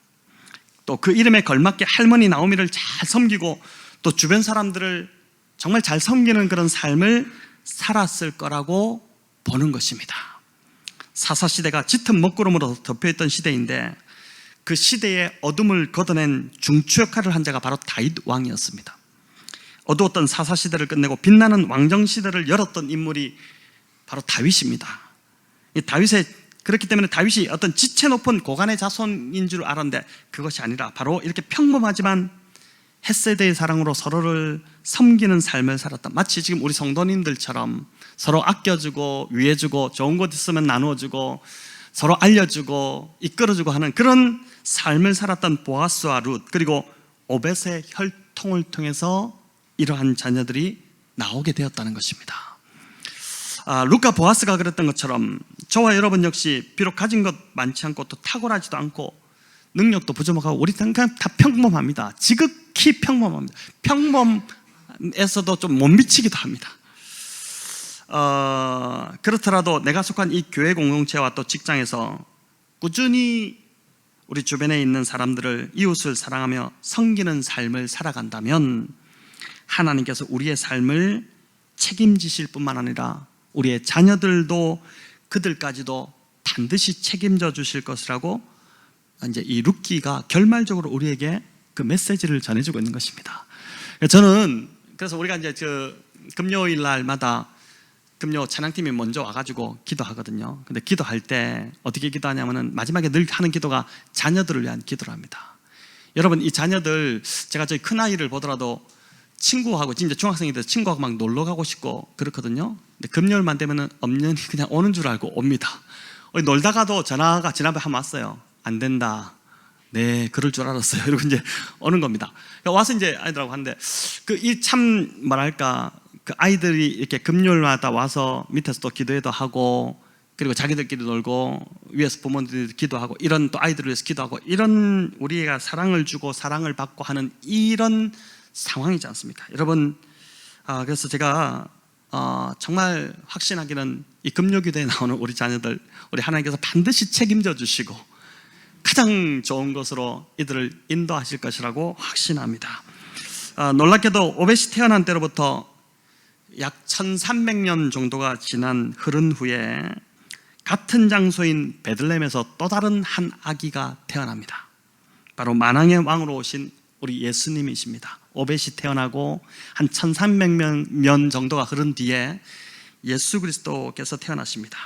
또 그 이름에 걸맞게 할머니 나오미를 잘 섬기고 또 주변 사람들을 정말 잘 섬기는 그런 삶을 살았을 거라고 보는 것입니다. 사사시대가 짙은 먹구름으로 덮여있던 시대인데 그 시대의 어둠을 걷어낸 중추 역할을 한 자가 바로 다윗 왕이었습니다. 어두웠던 사사시대를 끝내고 빛나는 왕정시대를 열었던 인물이 바로 다윗입니다. 그렇기 때문에 다윗이 어떤 지체 높은 고관의 자손인 줄 알았는데 그것이 아니라 바로 이렇게 평범하지만 헷세대의 사랑으로 서로를 섬기는 삶을 살았다. 마치 지금 우리 성도님들처럼 서로 아껴주고 위해주고 좋은 것 있으면 나누어주고 서로 알려주고 이끌어주고 하는 그런 삶을 살았던 보아스와 룻, 그리고 오벳의 혈통을 통해서 이러한 자녀들이 나오게 되었다는 것입니다. 룻과 보아스가 그랬던 것처럼 저와 여러분 역시 비록 가진 것 많지 않고 또 탁월하지도 않고 능력도 부족하고 우리 그냥 다 평범합니다. 지극히 평범합니다. 평범에서도 좀 못 미치기도 합니다. 그렇더라도 내가 속한 이 교회 공동체와 또 직장에서 꾸준히 우리 주변에 있는 사람들을, 이웃을 사랑하며 섬기는 삶을 살아간다면 하나님께서 우리의 삶을 책임지실 뿐만 아니라 우리의 자녀들도 그들까지도 반드시 책임져 주실 것이라고 이제 이 룻기가 결말적으로 우리에게 그 메시지를 전해주고 있는 것입니다. 저는 그래서 우리가 이제 금요일 날마다 금요 찬양팀이 먼저 와가지고 기도하거든요. 근데 기도할 때 어떻게 기도하냐면은 마지막에 늘 하는 기도가 자녀들을 위한 기도를 합니다. 여러분 이 자녀들, 제가 저희 큰아이를 보더라도 친구하고 진짜 중학생이 돼서 친구하고 막 놀러 가고 싶고 그렇거든요. 근데 금요일만 되면은 엄연히 그냥 오는 줄 알고 옵니다. 놀다가도 전화가 지난번에 한번 왔어요. 안 된다. 네, 그럴 줄 알았어요. 이러고 이제 오는 겁니다. 와서 이제 아이들하고 하는데 그 아이들이 이렇게 금요일마다 와서 밑에서 또 기도회도 하고 그리고 자기들끼리 놀고 위에서 부모들이 기도하고 이런 또 아이들을 위해서 기도하고 이런 우리가 사랑을 주고 사랑을 받고 하는 이런 상황이지 않습니까? 여러분, 그래서 제가 정말 확신하기는 이 금요기도에 나오는 우리 자녀들, 우리 하나님께서 반드시 책임져 주시고 가장 좋은 것으로 이들을 인도하실 것이라고 확신합니다. 놀랍게도 오벳이 태어난 때로부터 약 1300년 정도가 흐른 후에 같은 장소인 베들레헴에서 또 다른 한 아기가 태어납니다. 바로 만왕의 왕으로 오신 우리 예수님이십니다. 오벳이 태어나고 한 1300년 정도가 흐른 뒤에 예수 그리스도께서 태어나십니다.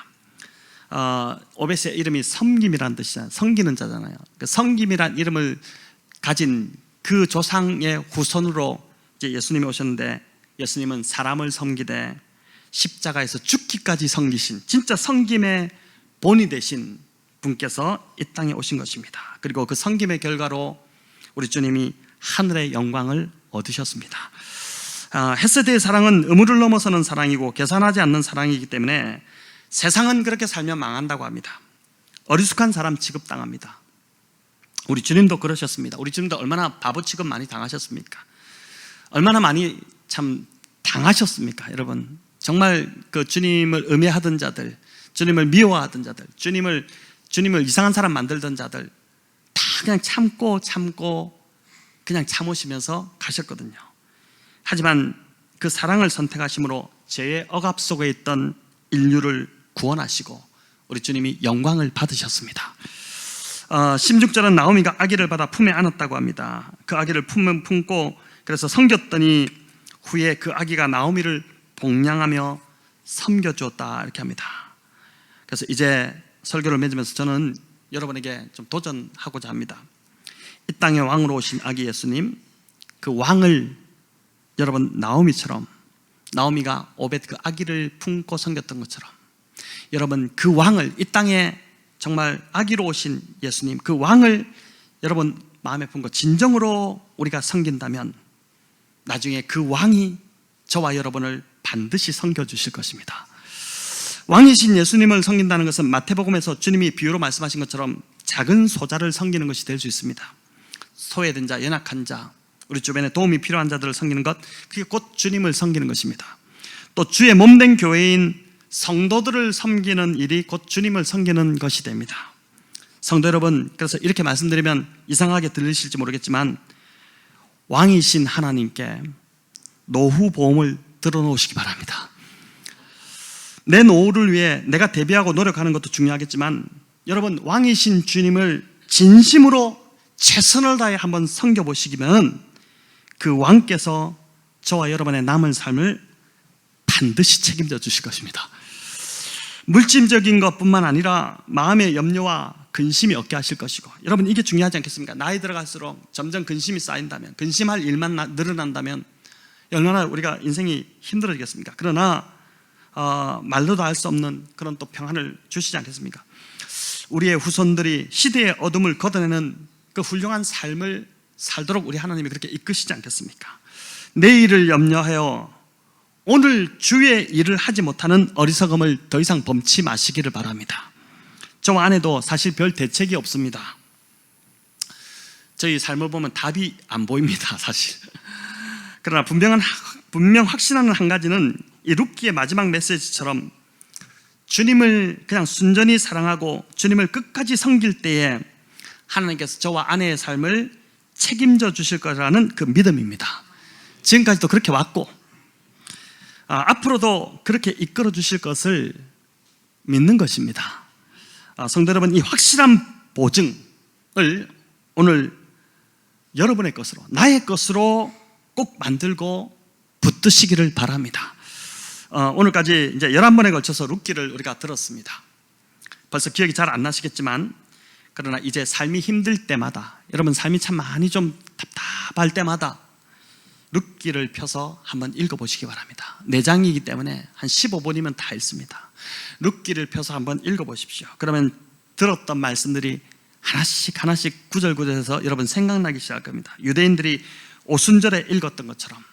오벳의 이름이 섬김이라는 뜻이잖아요. 섬기는 자잖아요. 그 섬김이란 이름을 가진 그 조상의 후손으로 이제 예수님이 오셨는데, 예수님은 사람을 섬기되 십자가에서 죽기까지 섬기신, 진짜 섬김의 본이 되신 분께서 이 땅에 오신 것입니다. 그리고 그 섬김의 결과로 우리 주님이 하늘의 영광을 얻으셨습니다. 헷세대의 사랑은 의무를 넘어서는 사랑이고 계산하지 않는 사랑이기 때문에 세상은 그렇게 살면 망한다고 합니다. 어리숙한 사람 취급당합니다. 우리 주님도 그러셨습니다. 우리 주님도 얼마나 바보 취급 많이 당하셨습니까? 얼마나 많이 참 당하셨습니까? 여러분, 정말 그 주님을 음해하던 자들, 주님을 미워하던 자들, 주님을 이상한 사람 만들던 자들 다 그냥 참고 그냥 참으시면서 가셨거든요. 하지만 그 사랑을 선택하심으로 죄의 억압 속에 있던 인류를 구원하시고 우리 주님이 영광을 받으셨습니다. 16절은 나오미가 아기를 받아 품에 안았다고 합니다. 그 아기를 품고 그래서 섬겼더니 후에 그 아기가 나오미를 복량하며 섬겨주었다 이렇게 합니다. 그래서 이제 설교를 맺으면서 저는 여러분에게 좀 도전하고자 합니다. 이 땅에 왕으로 오신 아기 예수님, 그 왕을 여러분 나오미가 오벳 그 아기를 품고 섬겼던 것처럼 여러분 그 왕을, 이 땅에 정말 아기로 오신 예수님, 그 왕을 여러분 마음에 품고 진정으로 우리가 섬긴다면 나중에 그 왕이 저와 여러분을 반드시 섬겨주실 것입니다. 왕이신 예수님을 섬긴다는 것은 마태복음에서 주님이 비유로 말씀하신 것처럼 작은 소자를 섬기는 것이 될 수 있습니다. 소외된 자, 연약한 자, 우리 주변에 도움이 필요한 자들을 섬기는 것, 그게 곧 주님을 섬기는 것입니다. 또 주의 몸된 교회인 성도들을 섬기는 일이 곧 주님을 섬기는 것이 됩니다. 성도 여러분, 그래서 이렇게 말씀드리면 이상하게 들리실지 모르겠지만 왕이신 하나님께 노후 보험을 들어놓으시기 바랍니다. 내 노후를 위해 내가 대비하고 노력하는 것도 중요하겠지만 여러분 왕이신 주님을 진심으로 최선을 다해 한번 섬겨보시기면 그 왕께서 저와 여러분의 남은 삶을 반드시 책임져 주실 것입니다. 물질적인 것뿐만 아니라 마음의 염려와 근심이 없게 하실 것이고, 여러분 이게 중요하지 않겠습니까? 나이 들어갈수록 점점 근심이 쌓인다면, 근심할 일만 늘어난다면 얼마나 우리가 인생이 힘들어지겠습니까? 그러나 말로도 할 수 없는 그런 또 평안을 주시지 않겠습니까? 우리의 후손들이 시대의 어둠을 걷어내는 그 훌륭한 삶을 살도록 우리 하나님이 그렇게 이끄시지 않겠습니까? 내일을 염려하여 오늘 주의 일을 하지 못하는 어리석음을 더 이상 범치 마시기를 바랍니다. 저 안에도 사실 별 대책이 없습니다. 저희 삶을 보면 답이 안 보입니다, 사실. 그러나 분명 확신하는 한 가지는 이 룻기의 마지막 메시지처럼 주님을 그냥 순전히 사랑하고 주님을 끝까지 섬길 때에 하나님께서 저와 아내의 삶을 책임져 주실 거라는 그 믿음입니다. 지금까지도 그렇게 왔고 앞으로도 그렇게 이끌어 주실 것을 믿는 것입니다. 성도 여러분, 이 확실한 보증을 오늘 여러분의 것으로, 나의 것으로 꼭 만들고 붙드시기를 바랍니다. 오늘까지 이제 11번에 걸쳐서 룻기를 우리가 들었습니다. 벌써 기억이 잘 안 나시겠지만, 그러나 이제 삶이 힘들 때마다, 여러분 삶이 참 많이 좀 답답할 때마다 룻기를 펴서 한번 읽어보시기 바랍니다. 4장이기 때문에 한 15분이면 다 읽습니다. 룻기를 펴서 한번 읽어보십시오. 그러면 들었던 말씀들이 하나씩 구절구절해서 여러분 생각나기 시작할 겁니다. 유대인들이 오순절에 읽었던 것처럼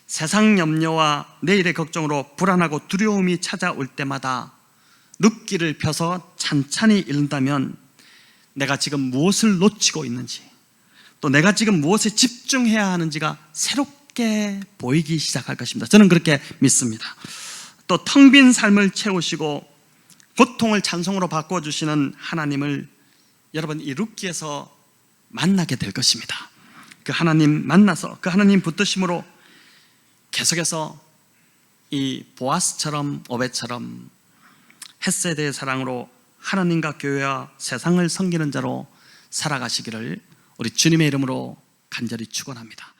세상 염려와 내일의 걱정으로 불안하고 두려움이 찾아올 때마다 룻기를 펴서 찬찬히 읽는다면 내가 지금 무엇을 놓치고 있는지, 또 내가 지금 무엇에 집중해야 하는지가 새롭게 보이기 시작할 것입니다. 저는 그렇게 믿습니다. 또 텅 빈 삶을 채우시고 고통을 찬송으로 바꿔주시는 하나님을 여러분 이 룻기에서 만나게 될 것입니다. 그 하나님 만나서 그 하나님 붙드심으로 계속해서 이 보아스처럼 오벳처럼 헷세대의 사랑으로 하나님과 교회와 세상을 섬기는 자로 살아가시기를 우리 주님의 이름으로 간절히 축원합니다.